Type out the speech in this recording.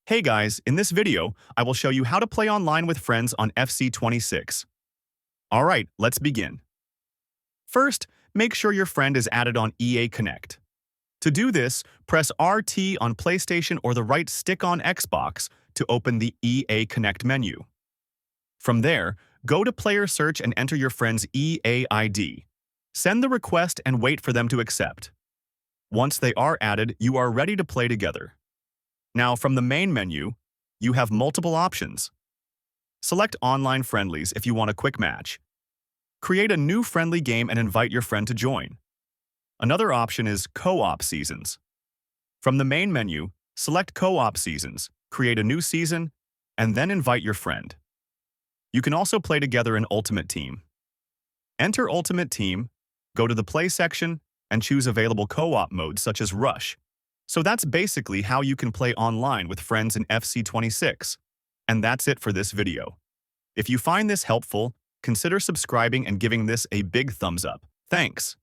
Hey guys, in this video, I will show you how to play online with friends on FC26. Alright, let's begin. First, make sure your friend is added on EA Connect. To do this, press RT on PlayStation or the right stick on Xbox to open the EA Connect menu. From there, go to Player Search and enter your friend's EA ID. Send the request and wait for them to accept. Once they are added, you are ready to play together. Now, from the main menu, you have multiple options. Select Online Friendlies if you want a quick match. Create a new friendly game and invite your friend to join. Another option is Co-op Seasons. From the main menu, select Co-op Seasons, create a new season, and then invite your friend. You can also play together in Ultimate Team. Enter Ultimate Team, go to the Play section, and choose available co-op modes such as Rush. So that's basically how you can play online with friends in FC26. And that's it for this video. If you find this helpful, consider subscribing and giving this a big thumbs up. Thanks.